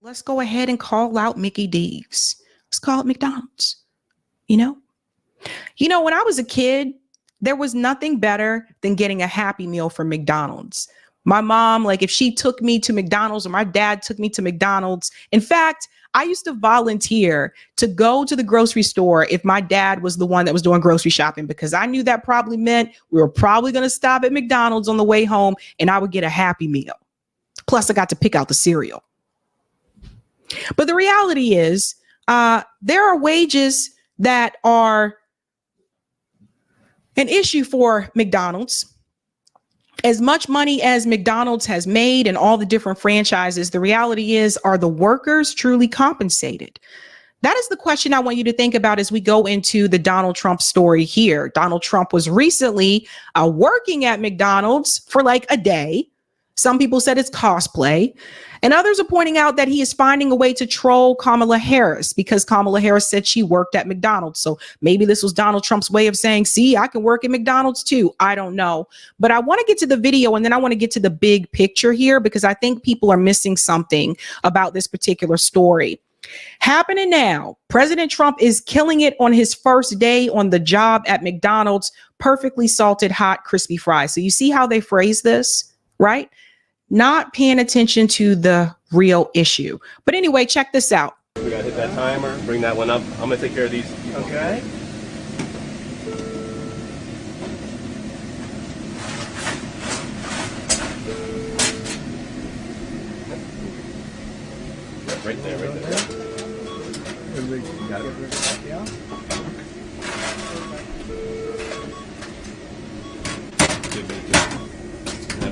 Let's go ahead and call out Mickey D's. Let's call it McDonald's. You know, when I was a kid, there was nothing better than getting a Happy Meal from McDonald's. My mom, like if she took me to McDonald's or my dad took me to McDonald's. In fact, I used to volunteer to go to the grocery store if my dad was the one that was doing grocery shopping, because I knew that probably meant we were probably going to stop at McDonald's on the way home and I would get a Happy Meal. Plus, I got to pick out the cereal. But the reality is, there are wages that are an issue for McDonald's. As much money as McDonald's has made and all the different franchises, the reality is, are the workers truly compensated? That is the question I want you to think about as we go into the Donald Trump story here. Donald Trump was recently working at McDonald's for like a day. Some people said it's cosplay, and others are pointing out that he is finding a way to troll Kamala Harris because Kamala Harris said she worked at McDonald's. So maybe this was Donald Trump's way of saying, see, I can work at McDonald's too. I don't know. But I want to get to the video and then I want to get to the big picture here because I think people are missing something about this particular story. Happening now, President Trump is killing it on his first day on the job at McDonald's. Perfectly salted, hot, crispy fries. So you see how they phrase this, right? Not paying attention to the real issue. But anyway, check this out. We gotta hit that timer, bring that one up. I'm gonna take care of these. Okay. Right there, right there. Got it. Yeah.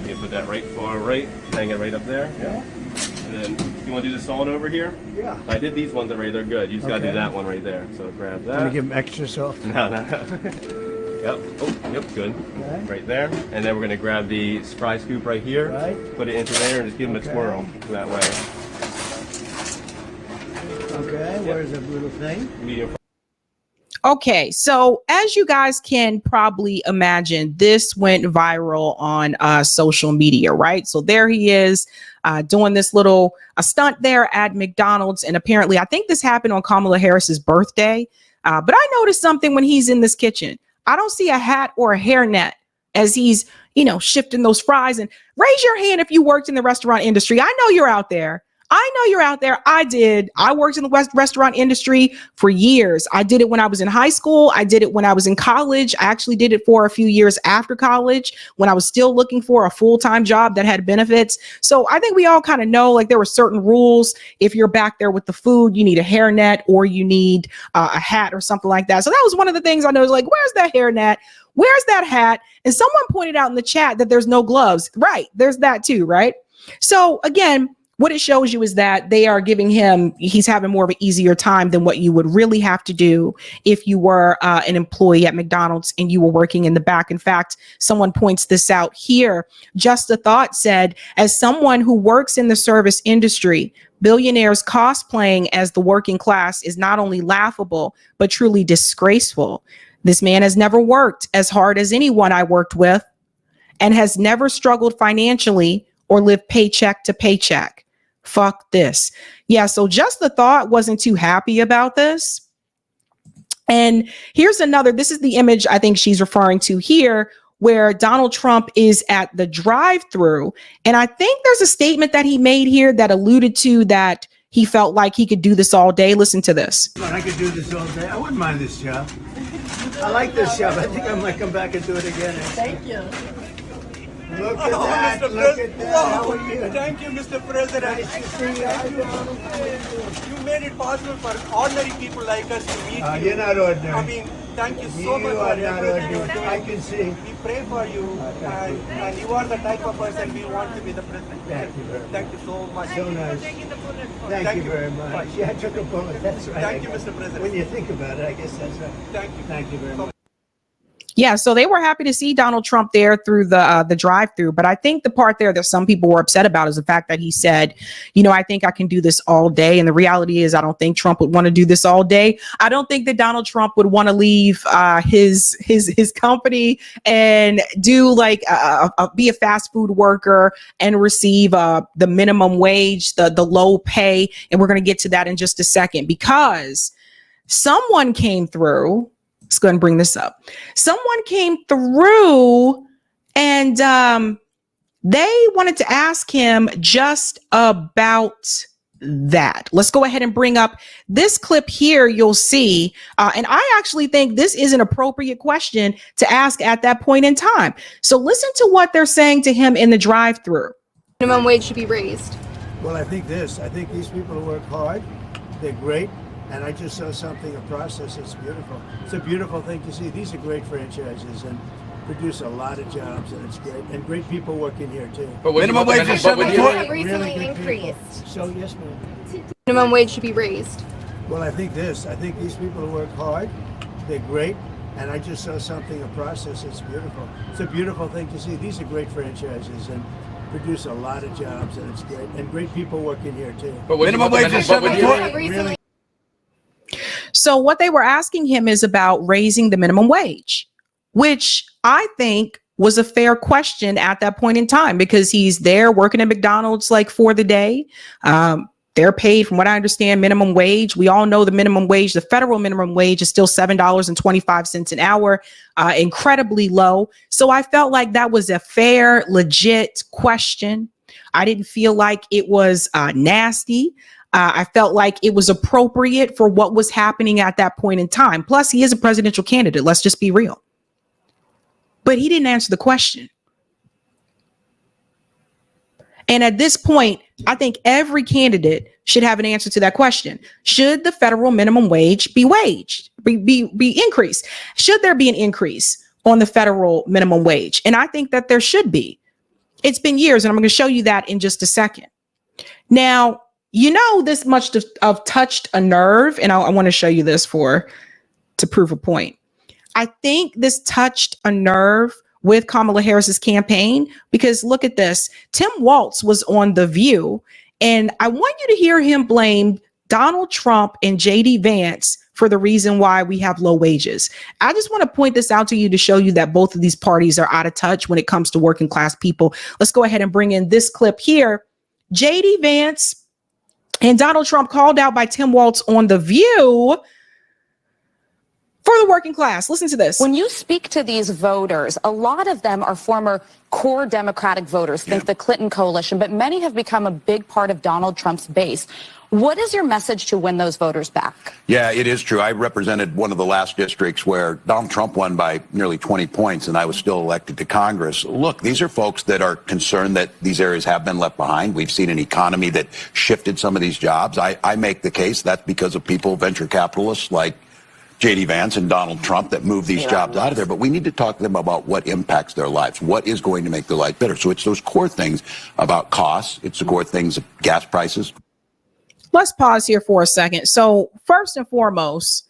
You can put that right far right, hang it right up there. Yeah. And then you want to do the salt over here? Yeah. I did these ones already, they're good. You just got to do that one right there. So grab that. Let me give them extra salt. No. Yep. Oh, yep, good. Okay. Right there. And then we're going to grab the fry scoop right here. Right. Put it into there and just give them a twirl that way. Okay, where's the little thing? Medium. Okay, so as you guys can probably imagine, this went viral on social media, right? So there he is doing this little stunt there at McDonald's. And apparently, I think this happened on Kamala Harris's birthday. But I noticed something when he's in this kitchen. I don't see a hat or a hairnet as he's, shifting those fries. And raise your hand if you worked in the restaurant industry. I know you're out there. I did. I worked in the restaurant industry for years. I did it when I was in high school. I did it when I was in college. I actually did it for a few years after college when I was still looking for a full-time job that had benefits. So I think we all kind of know, like, there were certain rules. If you're back there with the food, you need a hairnet or you need a hat or something like that. So that was one of the things I know, is like, where's that hairnet? Where's that hat? And someone pointed out in the chat that there's no gloves. Right. There's that too. Right. So again, what it shows you is that they are giving him, he's having more of an easier time than what you would really have to do if you were an employee at McDonald's and you were working in the back. In fact, someone points this out here. Just a Thought said, as someone who works in the service industry, billionaires cosplaying as the working class is not only laughable, but truly disgraceful. This man has never worked as hard as anyone I worked with and has never struggled financially or lived paycheck to paycheck. Fuck this. Yeah, so Just the Thought wasn't too happy about this. And here's another, this is the image I think she's referring to here, where Donald Trump is at the drive-thru. And I think there's a statement that he made here that alluded to that he felt like he could do this all day. Listen to this. I could do this all day. I wouldn't mind this job. I like this job. I think I might come back and do it again. Thank you. Look at that. Mr. Look at that. How are you? Thank you, Mr. President. Nice to see you. You made it possible for ordinary people like us to meet you. You're not ordinary. I mean, thank you so much You for are not everything you ordinary. do. I can see. We pray for you, and you are the type of person we want to be the president. Thank you very much. Thank you so much. So nice. Thank you very much. Yeah, I took a bullet. That's right. Thank you, Mr. President. When you think about it, I guess that's right. Thank you. Thank you very much. Yeah, so they were happy to see Donald Trump there through the drive-through, but I think the part there that some people were upset about is the fact that he said, I think I can do this all day, and the reality is I don't think Trump would want to do this all day. I don't think that Donald Trump would want to leave his company and do like be a fast food worker and receive the minimum wage, the low pay, and we're going to get to that in just a second because someone came through. Let's go ahead and bring this up. Someone came through and they wanted to ask him just about that. Let's go ahead and bring up this clip here. You'll see. And I actually think this is an appropriate question to ask at that point in time. So listen to what they're saying to him in the drive-through. Minimum wage should be raised. Well, I think these people who work hard, they're great. And I just saw something, a process that's beautiful. It's a beautiful thing to see. These are great franchises and produce a lot of jobs, and it's great. And great people working here, too. But minimum wage is $7. Recently increased. So, yes, ma'am. Minimum wage should be raised. Well, I think these people who work hard, they're great. And I just saw something, a process that's beautiful. It's a beautiful thing to see. These are great franchises and produce a lot of jobs, and it's great. And great people working here, too. But minimum wage is $7. So what they were asking him is about raising the minimum wage, which I think was a fair question at that point in time because he's there working at McDonald's like for the day. They're paid, from what I understand, minimum wage. We all know the minimum wage, the federal minimum wage is still $7.25 an hour, incredibly low. So I felt like that was a fair, legit question. I didn't feel like it was nasty. I felt like it was appropriate for what was happening at that point in time. Plus, he is a presidential candidate. Let's just be real. But he didn't answer the question. And at this point, I think every candidate should have an answer to that question. Should the federal minimum wage be increased? Should there be an increase on the federal minimum wage? And I think that there should be. It's been years, and I'm going to show you that in just a second. Now, this much of touched a nerve, and I want to show you this to prove a point. I think this touched a nerve with Kamala Harris's campaign because look at this. Tim Waltz was on The View, and I want you to hear him blame Donald Trump and JD Vance for the reason why we have low wages. I just want to point this out to you to show you that both of these parties are out of touch when it comes to working class people. Let's go ahead and bring in this clip here. JD Vance and Donald Trump called out by Tim Waltz on The View for the working class. Listen to this. When you speak to these voters, a lot of them are former core Democratic voters, think the Clinton coalition, but many have become a big part of Donald Trump's base. What is your message to win those voters back? Yeah, it is true. I represented one of the last districts where Donald Trump won by nearly 20 points and I was still elected to Congress. Look, these are folks that are concerned that these areas have been left behind. We've seen an economy that shifted some of these jobs. I make the case that's because of people, venture capitalists like JD Vance and Donald Trump that move these jobs out of there. But we need to talk to them about what impacts their lives, what is going to make their life better. So it's those core things about costs. It's the core things of gas prices. Let's pause here for a second. So first and foremost,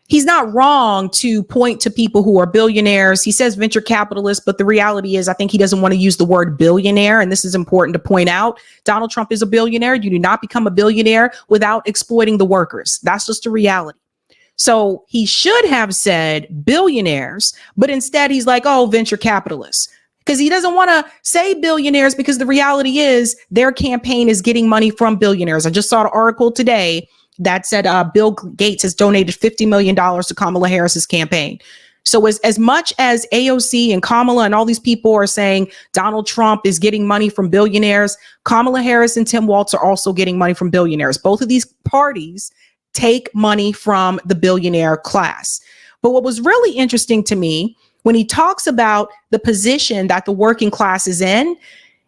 he's not wrong to point to people who are billionaires. He says venture capitalists, but the reality is I think he doesn't want to use the word billionaire. And this is important to point out. Donald Trump is a billionaire. You do not become a billionaire without exploiting the workers. That's just a reality. So he should have said billionaires, but instead he's like, oh, venture capitalists. Because he doesn't want to say billionaires because the reality is their campaign is getting money from billionaires. I just saw an article today that said Bill Gates has donated $50 million to Kamala Harris's campaign. So as much as AOC and Kamala and all these people are saying Donald Trump is getting money from billionaires, Kamala Harris and Tim Waltz are also getting money from billionaires. Both of these parties take money from the billionaire class. But what was really interesting to me when he talks about the position that the working class is in,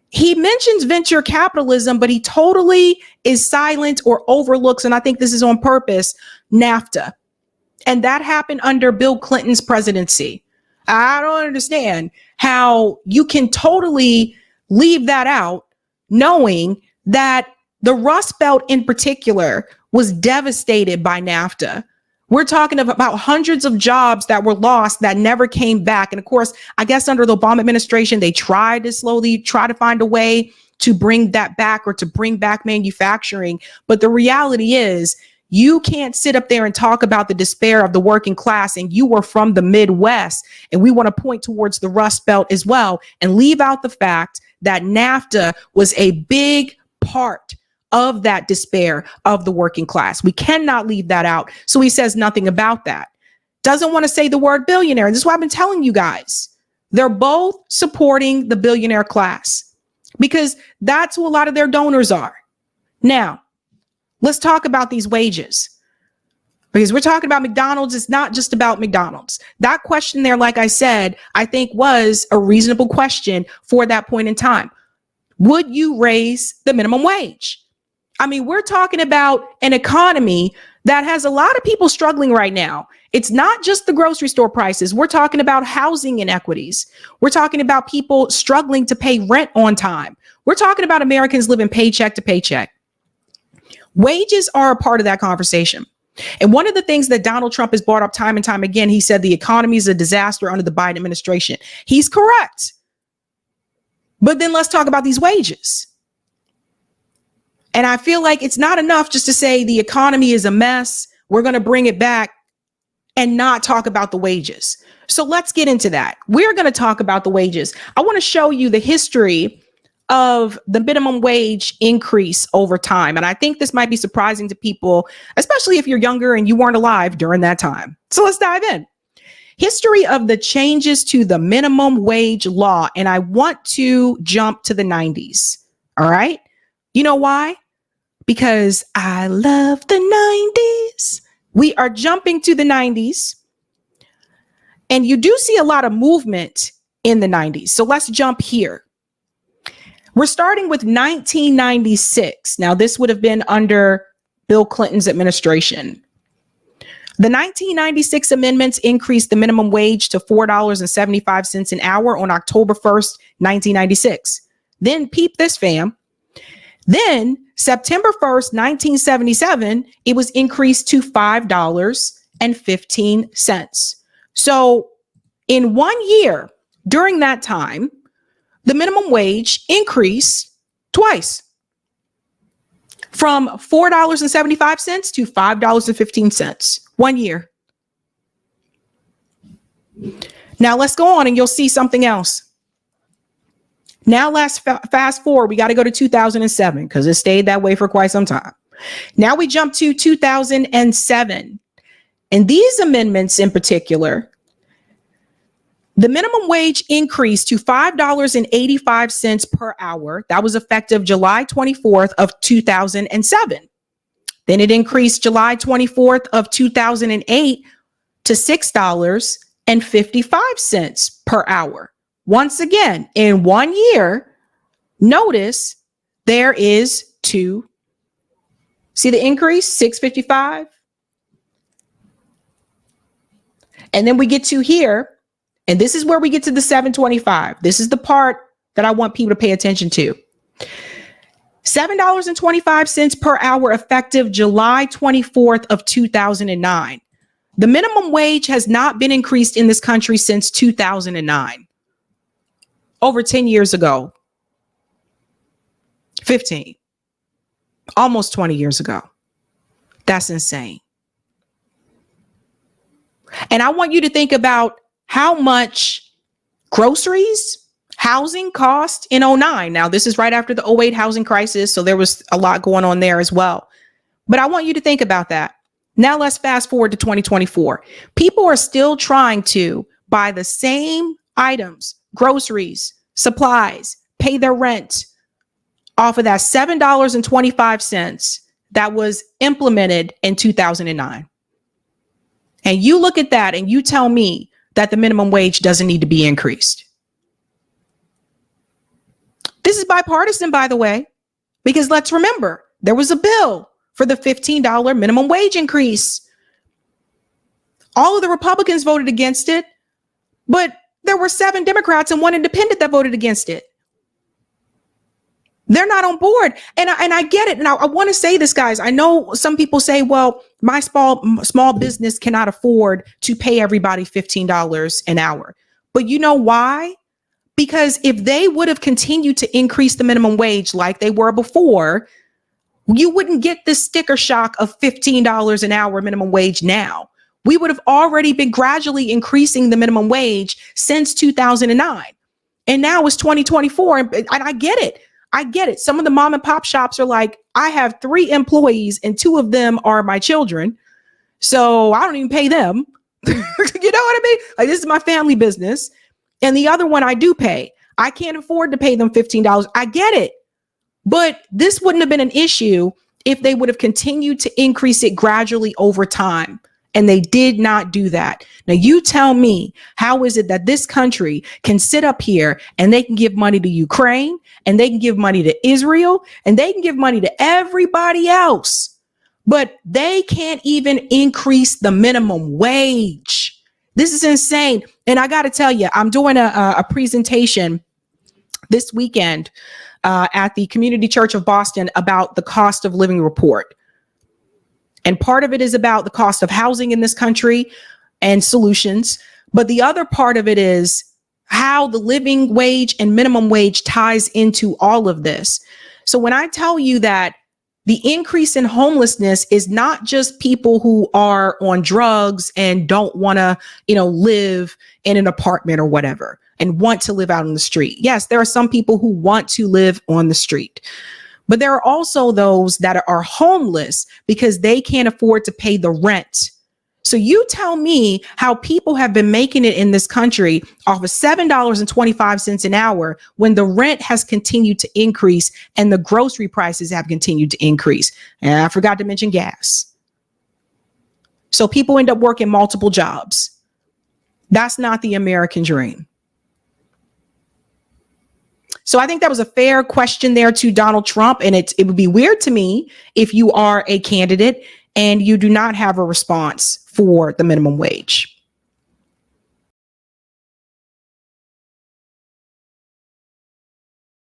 he mentions venture capitalism, but he totally is silent or overlooks, and I think this is on purpose, NAFTA. And that happened under Bill Clinton's presidency. I don't understand how you can totally leave that out, knowing that the Rust Belt in particular was devastated by NAFTA. We're talking about hundreds of jobs that were lost that never came back. And of course, I guess under the Obama administration, they tried to slowly try to find a way to bring that back or to bring back manufacturing. But the reality is, you can't sit up there and talk about the despair of the working class, and you were from the Midwest, and we want to point towards the Rust Belt as well, and leave out the fact that NAFTA was a big part of that despair of the working class. We cannot leave that out. So he says nothing about that. Doesn't want to say the word billionaire. And this is why I've been telling you guys. They're both supporting the billionaire class because that's who a lot of their donors are. Now, let's talk about these wages. Because we're talking about McDonald's. It's not just about McDonald's. That question there, like I said, I think was a reasonable question for that point in time. Would you raise the minimum wage? I mean, we're talking about an economy that has a lot of people struggling right now. It's not just the grocery store prices. We're talking about housing inequities. We're talking about people struggling to pay rent on time. We're talking about Americans living paycheck to paycheck. Wages are a part of that conversation. And one of the things that Donald Trump has brought up time and time again, he said the economy is a disaster under the Biden administration. He's correct. But then let's talk about these wages. And I feel like it's not enough just to say the economy is a mess. We're going to bring it back and not talk about the wages. So let's get into that. We're going to talk about the wages. I want to show you the history of the minimum wage increase over time. And I think this might be surprising to people, especially if you're younger and you weren't alive during that time. So let's dive in. History of the changes to the minimum wage law. And I want to jump to the 90s. All right. You know why? Because I love the 90s. We are jumping to the 90s. And you do see a lot of movement in the 90s. So let's jump here. We're starting with 1996. Now, this would have been under Bill Clinton's administration. The 1996 amendments increased the minimum wage to $4.75 an hour on October 1st, 1996. Then peep this, fam. Then September 1st, 1977, it was increased to $5.15. So in 1 year during that time, the minimum wage increased twice from $4.75 to $5.15. 1 year. Now let's go on and you'll see something else. Now let's fast forward. We got to go to 2007 because it stayed that way for quite some time. Now we jump to 2007. And these amendments in particular, the minimum wage increased to $5.85 per hour. That was effective July 24th of 2007. Then it increased July 24th of 2008 to $6.55 per hour. Once again, in 1 year, notice there is two. See the increase, $6.55. And then we get to here, and this is where we get to the $7.25. This is the part that I want people to pay attention to. $7.25 per hour effective July 24th of 2009. The minimum wage has not been increased in this country since 2009. Over 10 years ago, 15, almost 20 years ago. That's insane. And I want you to think about how much groceries, housing cost in 2009. Now, this is right after the 2008 housing crisis, so there was a lot going on there as well. But I want you to think about that. Now, let's fast forward to 2024. People are still trying to buy the same items, groceries, supplies, pay their rent off of that $7.25 that was implemented in 2009. And you look at that and you tell me that the minimum wage doesn't need to be increased. This is bipartisan, by the way, because let's remember, there was a bill for the $15 minimum wage increase. All of the Republicans voted against it, but there were 7 Democrats and 1 independent that voted against it. They're not on board. And I get it. And I want to say this, guys. I know some people say, well, my small business cannot afford to pay everybody $15 an hour. But you know why? Because if they would have continued to increase the minimum wage like they were before, you wouldn't get this sticker shock of $15 an hour minimum wage now. We would have already been gradually increasing the minimum wage since 2009. And now it's 2024. And I get it. I get it. Some of the mom and pop shops are like, I have 3 employees and 2 of them are my children. So I don't even pay them. You know what I mean? Like, this is my family business. And the other one I do pay. I can't afford to pay them $15. I get it. But this wouldn't have been an issue if they would have continued to increase it gradually over time. And they did not do that. Now, you tell me, how is it that this country can sit up here and they can give money to Ukraine and they can give money to Israel and they can give money to everybody else, but they can't even increase the minimum wage? This is insane. And I got to tell you, I'm doing a presentation this weekend at the Community Church of Boston about the cost of living report. And part of it is about the cost of housing in this country and solutions. But the other part of it is how the living wage and minimum wage ties into all of this. So when I tell you that the increase in homelessness is not just people who are on drugs and don't want to, live in an apartment or whatever and want to live out on the street. Yes, there are some people who want to live on the street. But there are also those that are homeless because they can't afford to pay the rent. So you tell me how people have been making it in this country off of $7.25 an hour when the rent has continued to increase and the grocery prices have continued to increase. And I forgot to mention gas. So people end up working multiple jobs. That's not the American dream. So I think that was a fair question there to Donald Trump. And it would be weird to me if you are a candidate and you do not have a response for the minimum wage.